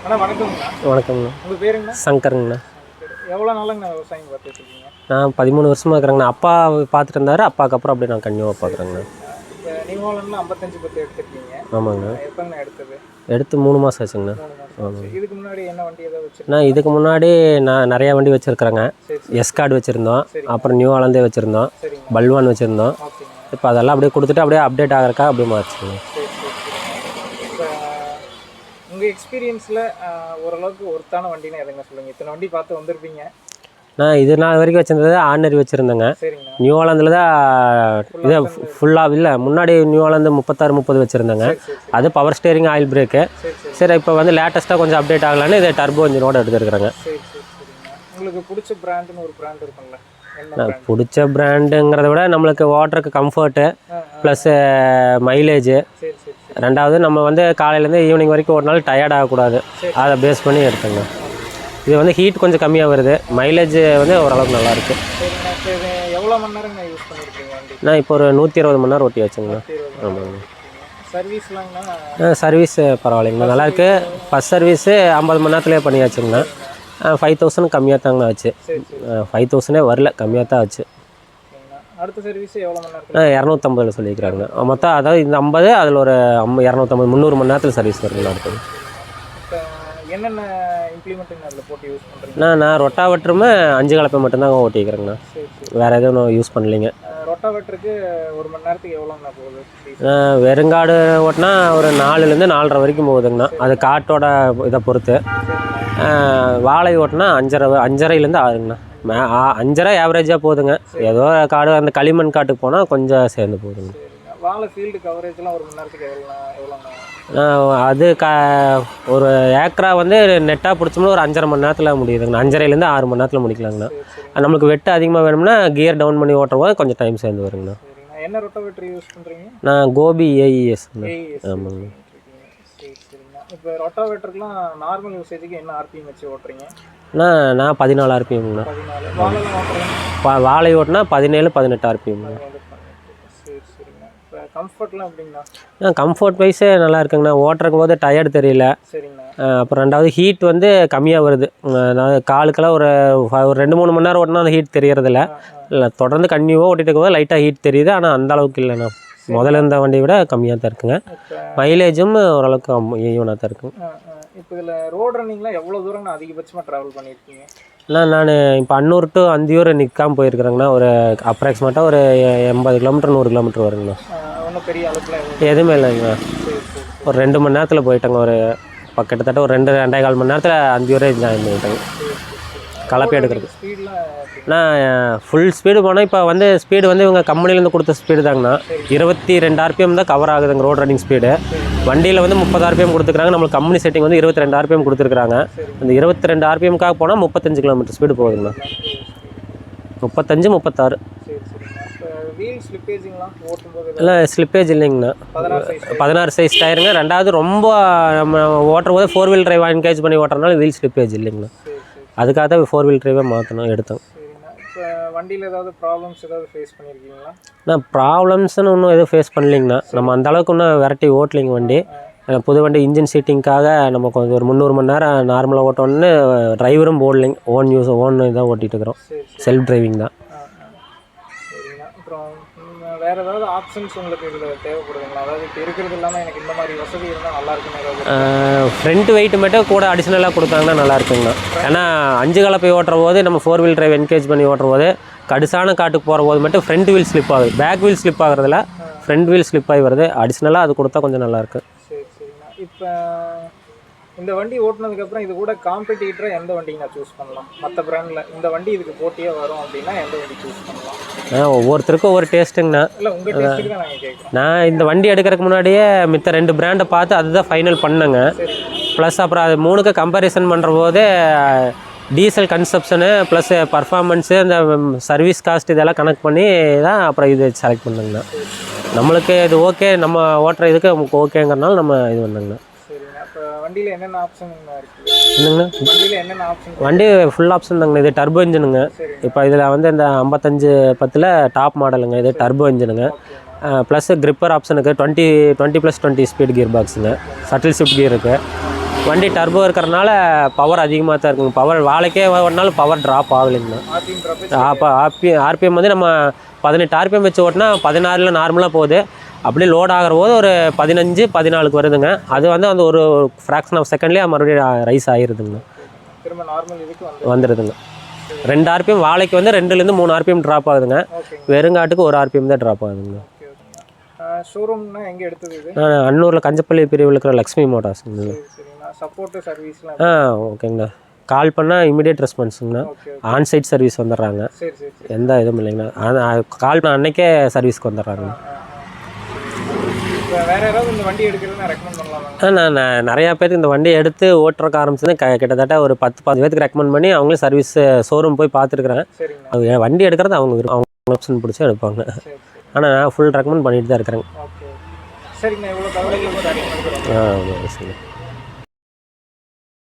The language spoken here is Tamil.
அண்ணா வணக்கம்ண்ணா. வணக்கம்ண்ணா. உங்கள் பேருங்கண்ணா? சங்கருங்கண்ணா. எவ்வளோ நாளாங்கண்ணா விவசாயம் பார்த்துட்டு இருக்கீங்க? நான் 13 வருஷமாக இருக்கிறேங்கண்ணா. அப்பா பார்த்துட்டு இருந்தார், அப்பாவுக்கு அப்புறம் அப்படியே நான் கன்னியூவாக பார்க்குறேங்கண்ணா. இப்போ நியூ ஹாலண்ட்ல 55 பத்து எடுத்துருக்கீங்க. ஆமாங்கண்ணா. எப்போங்கண்ணா எடுத்தது? எடுத்து 3 மாதம் ஆச்சுங்கண்ணா. 3 மாதம் ஆச்சு. இதுக்கு முன்னாடி என்ன வண்டி ஏதாவது வச்சுருக்கீங்க? நான் இதுக்கு முன்னாடி நான் நிறையா வண்டி வச்சுருக்கிறேங்க. எஸ்கார்டு வச்சுருந்தோம், அப்புறம் நியூ ஹாலந்தே வச்சுருந்தோம், சரிங்க. பல்வான் வச்சுருந்தோம். ஓகேங்க. இப்போ அதெல்லாம் அப்படியே கொடுத்துட்டு அப்படியே அப்டேட் ஆகிறக்கா அப்படியே மாறிச்சுங்க. சரி சரி சரி. இப்போ உங்கள் எக்ஸ்பீரியன்ஸில் ஓரளவுக்கு ஒருத்தான வண்டினா எதுங்க சொல்லுங்கள்? இத்தனை வண்டி பார்த்து வந்திருப்பீங்க. நான் இது நாள் வரைக்கும் வச்சுருந்தது ஆர்டினரி வச்சுருந்தேங்க. சரிங்கண்ணா. நியூ ஹாலந்தில் தான் இதை ஃபுல்லாக இல்லை, முன்னாடி நியூ ஹாலந்து 36-30 வச்சுருந்தேங்க. அது பவர் ஸ்டேரிங், ஆயில் பிரேக்கு. சரி, இப்போ வந்து லேட்டஸ்ட்டாக கொஞ்சம் அப்டேட் ஆகலான்னு இதை டர்போ இன்ஜினோட எடுத்துருக்குறேங்க. சரி சரி சரிங்கண்ணா. உங்களுக்கு பிடிச்ச பிராண்டுன்னு ஒரு பிராண்ட் இருக்குங்களா? நான் பிடிச்ச பிராண்டுங்கிறத விட நம்மளுக்கு ஓட்டுறக்கு கம்ஃபர்ட்டு ப்ளஸ் மைலேஜு. சரி சரி சரி. ரெண்டாவது நம்ம வந்து காலையிலேருந்து ஈவினிங் வரைக்கும் ஒரு நாள் டயர்ட் ஆகக்கூடாது, அதை பேஸ் பண்ணி எடுத்துங்க. இது வந்து ஹீட் கொஞ்சம் கம்மியாக வருது, மைலேஜ் வந்து ஓரளவுக்கு நல்லாயிருக்கு. சரிங்கண்ணா. இப்போ இது எவ்வளோ மணி நேரம் யூஸ் பண்ணியிருக்கீங்க வண்டி? நான் இப்போ ஒரு 120 மணி நேரம் ஓட்டி வச்சுங்கண்ணா. ஆமாங்க. சர்வீஸ்லாங்கண்ணா? சர்வீஸ் பரவாயில்லைங்கண்ணா, நல்லாயிருக்கு. ஃபஸ்ட் சர்வீஸு 50 மணி நேரத்துலேயே பண்ணியாச்சுங்கண்ணா. 5000 கம்மியாக தாங்கண்ணா ஆச்சு. 5000 வரல, கம்மியாக தான் ஆச்சு. அடுத்த சர்வீஸ் எவ்வளோ மணி நேரம்? 250 சொல்லியிருக்கிறாங்கண்ணா. மொத்தம் அதாவது இந்த 50, அதில் ஒரு 250, 300 மணி நேரத்தில் சர்வீஸ் வருங்கண்ணா. அடுத்தது இப்போ என்னென்ன இம்ப்ளிமெண்ட்டுங்க அதில் போட்டு யூஸ் பண்ணுறீங்க? நான் ரொட்டாவெட்டருமே 5 கலப்பை மட்டும்தாங்க ஓட்டிக்கிறேங்கண்ணா. வேறு எதுவும் நான் யூஸ் பண்ணலைங்க. ரொட்டாவேட்டருக்கு ஒரு மணி நேரத்துக்கு எவ்வளோங்கண்ணா போகுது? வெறுங்காடு ஓட்டினா ஒரு 4லேருந்து 4.5 வரைக்கும் போகுதுங்கண்ணா, அது காட்டோட இதை பொறுத்து. வாழை ஓட்டினா 5.5லேருந்து 6ங்கண்ணா. 5.5 ஆவரேஜாக போகுதுங்க. ஏதோ காடு அந்த களிமண் காட்டுக்கு போனால் கொஞ்சம் சேர்ந்து போகுதுங்க. வாழை ஃபீல்டு கவரேஜ்லாம் ஒரு மணி நேரத்துக்கு எவ்வளோண்ணா? அது ஒரு ஏக்கரா வந்து நெட்டாக பிடிச்சோம்னா ஒரு 5.5 மணி நேரத்தில் முடியுதுங்கண்ணா. 5.5லேருந்து 6 மணி நேரத்தில் முடிக்கலாங்கண்ணா. நம்மளுக்கு வெட்டு அதிகமாக வேணும்னா கியர் டவுன் பண்ணி ஓட்டுற போது கொஞ்சம் டைம் சேர்ந்து வருங்கண்ணா. என்ன ரொட்டாவேட்டர் யூஸ் பண்ணுறீங்க? நான் கோபி ஏஇஎஸ். ஆமாங்க. சரி சரிங்கண்ணா. இப்போ ரொட்டாவேட்டருக்குலாம் நார்மல் யூசேஜுக்கு என்ன ஆர்பிஎம் வச்சு ஓட்டுறீங்க? நான் 14 ஆர்பிஎம்ங்கண்ணா. 14. வாழைலாம் ஓட்டுறீங்க? வாழை ஓட்டினா 17-18 ஆர்பிஎம்ங்க. சரி சரிங்கண்ணா. இப்போ கம்ஃபர்ட்லாம் எப்படிங்கண்ணா? கம்ஃபர்ட் வைஸே நல்லா இருக்குங்கண்ணா. ஓட்டுறக்கும் போது டயர்டு தெரியல. சரிங்கண்ணா. அப்புறம் ரெண்டாவது ஹீட் வந்து கம்மியாக வருது. அதாவது காலுக்கெல்லாம் ஒரு 2-3 மணி நேரம் ஓட்டினா அந்த ஹீட் தெரியறதில்ல. இல்லை, தொடர்ந்து கன்னியூவாக ஓட்டிகிட்டு இருக்கும்போது லைட்டாக ஹீட் தெரியுது, ஆனால் அந்த அளவுக்கு இல்லைண்ணா. முதல்ல இருந்த வண்டியை விட கம்மியாக தான் இருக்குங்க. மைலேஜும் ஓரளவுக்கு ஈவனாக தான் இருக்குங்க. இப்போ இதில் ரோடு ரன்னிங்லாம் எவ்வளோ தூரம் அதிகபட்சமாக ட்ராவல் பண்ணியிருக்கீங்க? நான் இப்போ அன்னூர் டு அந்தியூர் நிற்காமல் போயிருக்கிறேங்கண்ணா. ஒரு அப்ராக்சிமேட்டாக ஒரு 80 கிலோமீட்டர் 100 கிலோமீட்டர் வருங்கண்ணா. ஒன்றும் பெரிய அளவுக்குலாம் எதுவுமே இல்லைங்கண்ணா. ஒரு 2 மணி நேரத்தில் போயிட்டேங்க. ஒரு கிட்டத்தட்ட ஒரு 2-2.25 மணி நேரத்தில் அந்தியூரே ஜாயின் பண்ணிட்டேங்க கலப்பை எடுக்கிறது. நான் ஃபுல் ஸ்பீடு போனால் இப்போ வந்து ஸ்பீடு வந்து இவங்க கம்பெனிலேருந்து கொடுத்த ஸ்பீடு தாங்கண்ணா. 22 ஆர்பிஎம் தான் கவர் ஆகுதுங்க ரோட் ரன்னிங் ஸ்பீடு. வண்டியில் வந்து 30 ஆர்பிஎம் கொடுத்துருக்காங்க. நம்மளுக்கு கம்பெனி செட்டிங் வந்து 22 ஆர்பிஎம் கொடுத்துருக்காங்க. அந்த 22 ஆர்பிஎம்காக போனால் 35 கிலோமீட்டர் ஸ்பீடு போகுதுங்கண்ணா. 35-36. இல்லை, ஸ்லிப்பேஜ் இல்லைங்கண்ணா. 16 சைஸ் டயருங்க. ரெண்டாவது ரொம்ப நம்ம ஓட்டுற போது 4 வீல் டிரைவ் என்கேஜ் பண்ணி ஓட்டுறதுனால வீல் ஸ்லிப்பேஜ் இல்லைங்கண்ணா. அதுக்காக தான் 4 வீல் டிரைவே மாற்றணும் எடுத்தோம். வண்டியில் ஏதாவது ப்ராப்ளம்ஸ் ஏதாவது ஃபேஸ் பண்ணியிருக்கீங்களா? நான் ப்ராப்ளம்ஸ்னு ஒன்றும் எதுவும் ஃபேஸ் பண்ணலிங்கண்ணா. நம்ம அந்த அளவுக்கு இன்னும் வெரைட்டி ஓட்டலிங்க வண்டி. புது வண்டி இன்ஜின் சீட்டிங்காக நம்ம கொஞ்சம் ஒரு 300 மணி நேரம் நார்மலாக ஓட்டோன்னு டிரைவரும் போடலிங்க. ஓன் இதாக ஓட்டிகிட்டு இருக்கிறோம். செல்ஃப் டிரைவிங் தான். அப்புறம் வேறு ஏதாவது ஆப்ஷன்ஸ் உங்களுக்கு இதில் தேவைப்படுதுங்களா? அதாவது இப்போ இருக்கிறது இல்லாமல் எனக்கு இந்த மாதிரி வசதி இருந்தால் நல்லா இருக்குன்னு ஃப்ரண்ட் வெயிட் மட்டும் கூட அடிஷ்னலாக கொடுத்தாங்கன்னா நல்லா இருக்குங்கண்ணா. ஏன்னா 5 கலப்பை ஓட்டுற போது நம்ம 4 வீல் டிரைவ் என்கேஜ் பண்ணி ஓட்டுற போது கடுசான காட்டுக்கு போகிற போது மட்டும் ஃப்ரண்ட் வீல் ஸ்லிப் ஆகுது. பேக் வீல் ஸ்லிப் ஆகுறதில்ல, ஃப்ரண்ட் வீல் ஸ்லிப் ஆகி வருது. அடிஷ்னலாக அது கொடுத்தா கொஞ்சம் நல்லாயிருக்கு. சரி சரிங்கண்ணா. இப்போ இந்த வண்டி ஓட்டினதுக்கப்புறம் இது கூட காம்படிட்டராக எந்த வண்டிங்க நான் சூஸ் பண்ணலாம்? மற்ற பிராண்டில் இந்த வண்டி இதுக்கு போட்டியே வரும் அப்படின்னா எந்த வண்டி சூஸ் பண்ணலாம்? ஒவ்வொருத்தருக்கும் ஒவ்வொரு டேஸ்ட்டுங்கண்ணா. இல்லை, உங்கள் டேஸ்ட்டுக்கு தான் நாங்கள் கேட்குறோம். நான் இந்த வண்டி எடுக்கிறதுக்கு முன்னாடியே மித்த 2 பிராண்டை பார்த்து அதுதான் ஃபைனல் பண்ணேங்க. ப்ளஸ் அப்புறம் அது 3க்கு கம்பேரிசன் பண்ணுற போது டீசல் கன்சப்ஷனு ப்ளஸ் பர்ஃபார்மன்ஸு அந்த சர்வீஸ் காஸ்ட் இதெல்லாம் கனெக்ட் பண்ணி தான் அப்புறம் இது செலக்ட் பண்ணுங்கண்ணா. நம்மளுக்கு இது ஓகே, நம்ம ஓட்டுற இதுக்கு நமக்கு ஓகேங்கிறனால நம்ம இது பண்ணுங்கண்ணா. வண்டியில் என்னென்ன ஆப்ஷன் இருக்குது? என்னங்கண்ணா? வண்டியில் என்னென்ன ஆப்ஷன்? வண்டி ஃபுல் ஆப்ஷன் தாங்கண்ணா. இது டர்போ இன்ஜினுங்க. இப்போ இதில் வந்து இந்த 5510 டாப் மாடலுங்க. இது டர்போ இன்ஜினுங்க. ப்ளஸ் கிரிப்பர் ஆப்ஷனுக்கு 20+20 ஸ்பீட் கியர் பாக்ஸுங்க. சட்டில் ஷிஃப்ட் கியர் இருக்குது. வண்டி டர்போ இருக்கிறனால பவர் அதிகமாக தான் இருக்குங்க. பவர் வாழைக்கே ஓடினாலும் பவர் ட்ராப் ஆகலைங்கண்ணா. RPM drop. அப்போ ஆர்பிஎம் வந்து நம்ம 18 ஆர்பிஎம் வச்சு ஓட்டினா 16 நார்மலாக போகுது. அப்படியே லோட் ஆகிற போது ஒரு 15 14க்கு வருதுங்க. அது வந்து அந்த ஒரு ஃப்ராக்ஷன் ஆஃப் செகண்ட்லேயே மறுபடியும் ரைஸ் ஆகிருதுங்க, திரும்ப நார்மல் இதுக்கு வந்துடுதுங்க. 2 ஆர்பிஎம் வாழைக்கு வந்து 2லேருந்து 3 ஆர்பிஎம் ட்ராப் ஆகுதுங்க. வெறுங்காட்டுக்கு 1 ஆர்பிஎம் தான் ட்ராப் ஆகுதுங்க. ஷோரூம்னா எங்கே எடுத்தது இது? நான் அன்னூரில் கஞ்சப்பள்ளி பிரிவில் இருக்கிற லக்ஷ்மி மோட்டார்ஸுங்க. சரிங்கண்ணா. சப்போர்ட்டு சர்வீஸ்லாம் ஓகேங்கண்ணா. கால் பண்ணால் இமீடியட் ரெஸ்பான்ஸுங்கண்ணா. ஆன்சைட் சர்வீஸ் வந்துடுறாங்க, சரி சரி சரி. எந்த இதுவும் இல்லைங்கண்ணா. கால் பண்ண அன்னைக்கே சர்வீஸ்க்கு வந்துடுறாங்க. இப்போ வேறு யாராவது இந்த வண்டி எடுக்கிறது நான் ரெக்கமெண்ட் பண்ணலாமா? நான் நிறையா பேருக்கு இந்த வண்டியை எடுத்து ஓட்டுறக்க ஆரம்பிச்சது கிட்டத்தட்ட ஒரு 10 பேருக்கு ரெக்கமெண்ட் பண்ணி அவங்களே சர்வீஸ் ஷோரூம் போய் பார்த்துருக்குறேன். சரிங்கண்ணா. அவங்க வண்டி எடுக்கிறது அவங்க ஆப்ஷன் பிடிச்சி எடுப்பாங்க. சரி சரி. ஆனால் நான் ஃபுல் ரெக்கமெண்ட் பண்ணிட்டு தான் இருக்கிறேன். ஓகே சரிங்கண்ணா. இவ்வளோ தகவல்கள் சரி.